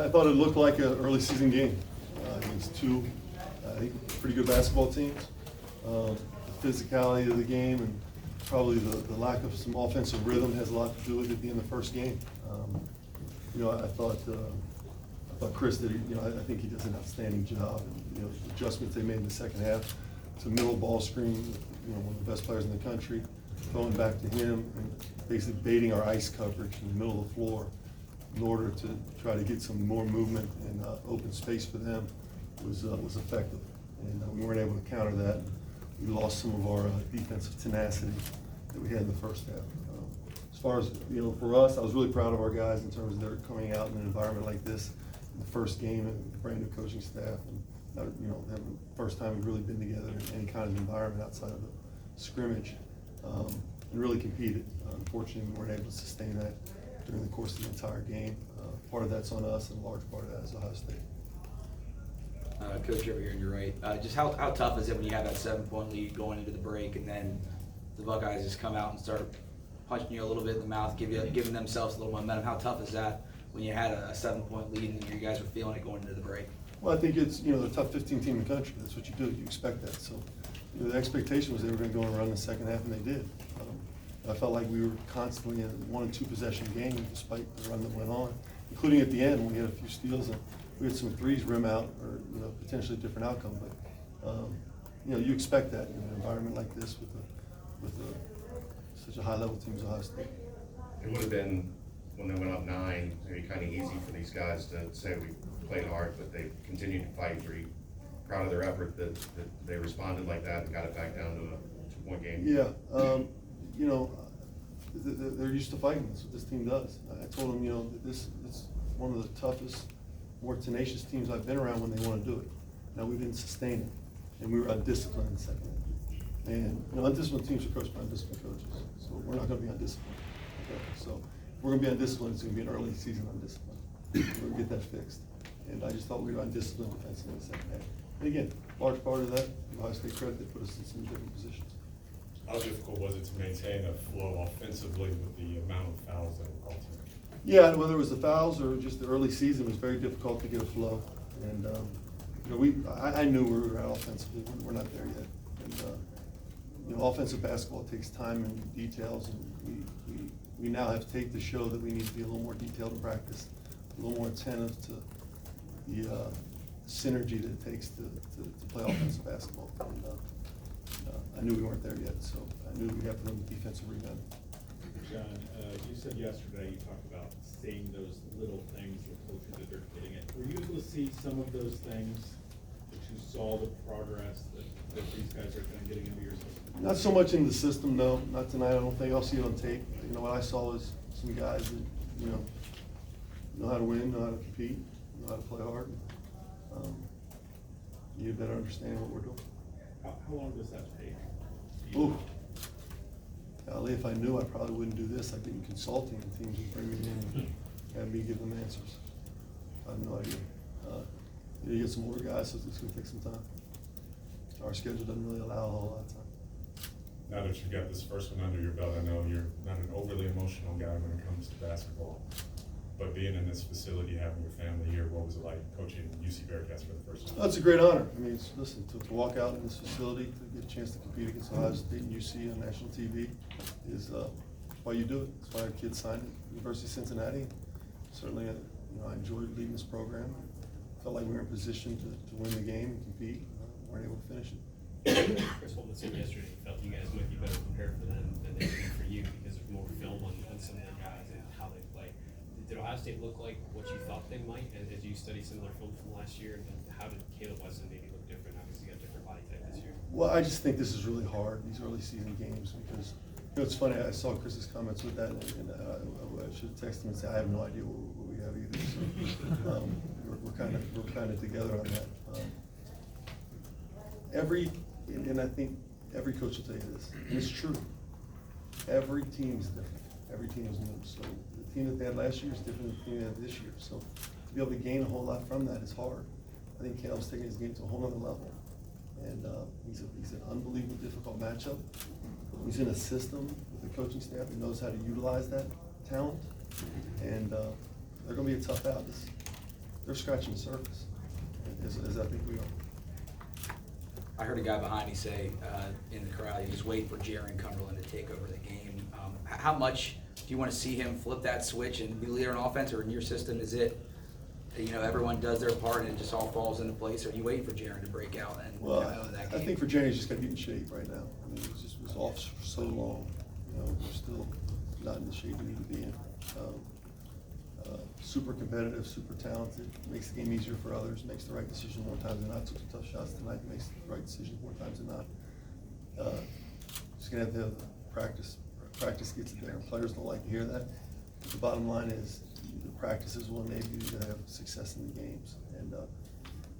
I thought it looked like an early season game against two, I think, pretty good basketball teams. The physicality of the game and probably the lack of some offensive rhythm has a lot to do with it being the first game. I thought Chris did. I think he does an outstanding job. And, the adjustments they made in the second half to middle ball screen, one of the best players in the country, throwing back to him and basically baiting our ice coverage in the middle of the floor in order to try to get some more movement and open space for them was effective. And we weren't able to counter that. We lost some of our defensive tenacity that we had in the first half. As far as, for us, I was really proud of our guys in terms of their coming out in an environment like this, in the first game, and brand new coaching staff, and having the first time we've really been together in any kind of environment outside of a scrimmage, and really competed. Unfortunately, we weren't able to sustain that during the course of the entire game. Part of that's on us, and a large part of that is Ohio State. Coach, over here on your right, just how tough is it when you have that 7-point lead going into the break, and then the Buckeyes just come out and start punching you a little bit in the mouth, giving themselves a little momentum? How tough is that when you had a 7-point lead and you guys were feeling it going into the break? Well, I think it's the top 15 team in the country. That's what you do. You expect that. So the expectation was they were going to go and run the second half, and they did. I felt like we were constantly in a 1- and 2-possession game despite the run that went on, including at the end when we had a few steals and we had some threes rim out or potentially a different outcome. But you expect that in an environment like this with such a high level team as Ohio State. It would have been, when they went up 9, maybe kind of easy for these guys to say we played hard, but they continued to fight. Were you proud of their effort that they responded like that and got it back down to a 2-point game? Yeah, they're used to fighting. That's what this team does. I told them, this is one of the toughest, more tenacious teams I've been around when they want to do it. Now, we didn't sustain it, and we were undisciplined in the second half. And undisciplined teams are coached by undisciplined coaches, so we're not going to be undisciplined. Okay? So if we're going to be undisciplined, it's going to be an early season undiscipline. We're going to get that fixed. And I just thought we were undisciplined defensively in the second half. And again, large part of that, Ohio State credit, they put us in some different positions. How difficult was it to maintain a flow offensively with the amount of fouls that were called? Yeah, whether it was the fouls or just the early season, it was very difficult to get a flow. And I knew we were out offensively. We're not there yet. And offensive basketball takes time and details, and we now have tape to show that we need to be a little more detailed in practice, a little more attentive to the synergy that it takes to play offensive basketball. And, I knew we weren't there yet, so I knew we'd have to run the defensive rebound. John, you said yesterday, you talked about seeing those little things that coaches that they're getting at. Were you able to see some of those things that you saw the progress that these guys are kind of getting into your system? Not so much in the system, no. Not tonight. I don't think. I'll see it on tape. What I saw was some guys that know how to win, know how to compete, know how to play hard. You better understand what we're doing. How long does that take? Ooh. Golly, if I knew, I probably wouldn't do this. I'd be in consulting, and teams would bring me in and have me give them answers. I have no idea. You get some older guys, so it's going to take some time. Our schedule doesn't really allow a whole lot of time. Now that you've got this first one under your belt, I know you're not an overly emotional guy when it comes to basketball, but being in this facility, having your family here, what was it like coaching UC Bearcats for the first time? That's a great honor. I mean, listen, to walk out in this facility, to get a chance to compete against Ohio State and UC on national TV is why you do it. That's why our kids signed it. University of Cincinnati. Certainly, I enjoyed leading this program. Felt like we were in position to win the game and compete. Weren't able to finish it. Chris Holtman said yesterday he felt you guys might be better prepared for them than they did for you because there's more film on some of the guys and how they play. Did Ohio State look like what you thought they might as you study similar film from last year? And how did Caleb Wesson maybe look different? Obviously, you got a different body type this year. Well, I just think this is really hard, these early season games, because it's funny, I saw Chris's comments with that, and I should have texted him and say, I have no idea what we have either. So, we're kind of together on that. And I think every coach will tell you this, and it's true. Every team is different. Every team is new. So the team that they had last year is different than the team they had this year. So to be able to gain a whole lot from that is hard. I think Caleb's taking his game to a whole other level. And he's an unbelievably difficult matchup. He's in a system with a coaching staff that knows how to utilize that talent. And they're going to be a tough out. they're scratching the surface, as I think we are. I heard a guy behind me say, in the crowd, he was waiting for Jaron Cumberland to take over the game. How much do you want to see him flip that switch and be leader on offense, or in your system, is it, you know, everyone does their part and it just all falls into place, or are you waiting for Jaron to break out and Well, own that game? I think for Jaron, he's just got to get in shape right now. I mean, he just was off for so long, you know, we're still not in the shape we need to be in. Super competitive, super talented, makes the game easier for others, makes the right decision more times than not, took some tough shots tonight, makes the right decision more times than not. Just gonna have to have practice gets it there, players don't like to hear that. But the bottom line is, the practices will enable you to have success in the games, and,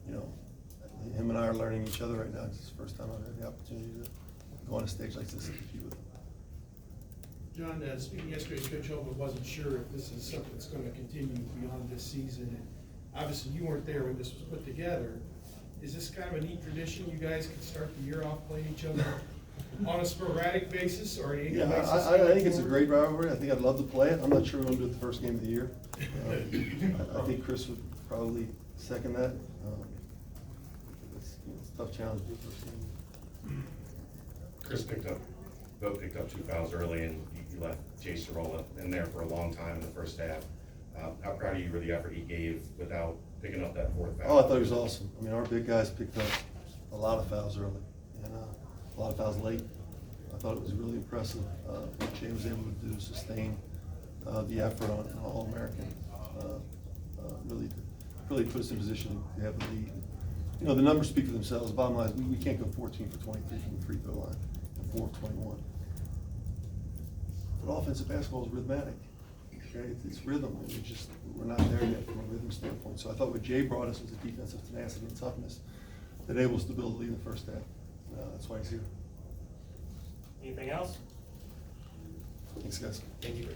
you know, him and I are learning each other right now. It's the first time I've had the opportunity to go on a stage like this and compete with him. John, speaking yesterday, Coach Holman wasn't sure if this is something that's gonna continue beyond this season. And obviously, you weren't there when this was put together. Is this kind of a neat tradition? You guys can start the year off playing each other on a sporadic basis or an annual Yeah, basis? I think it's a great rivalry. I think I'd love to play it. I'm not sure we're gonna do it the first game of the year. I think Chris would probably second that. It's a tough challenge to do the first game. Chris both picked up 2 fouls early, and you left Jay Sorolla in there for a long time in the first half. How proud of you for the effort he gave without picking up that 4th foul? Oh, I thought he was awesome. I mean, our big guys picked up a lot of fouls early, and a lot of fouls late. I thought it was really impressive what Jay was able to do, sustain the effort on an All-American. Really put us in position to have the lead. You know, the numbers speak for themselves. The bottom line is we can't go 14 for 23 from the free throw line and 4 of 21. But offensive basketball is rhythmic. Okay, it's rhythm, and we're not there yet from a rhythm standpoint. So I thought what Jay brought us was a defensive tenacity and toughness that enabled us to build a lead in the first half. That's why he's here. Anything else? Thanks, guys. Thank you.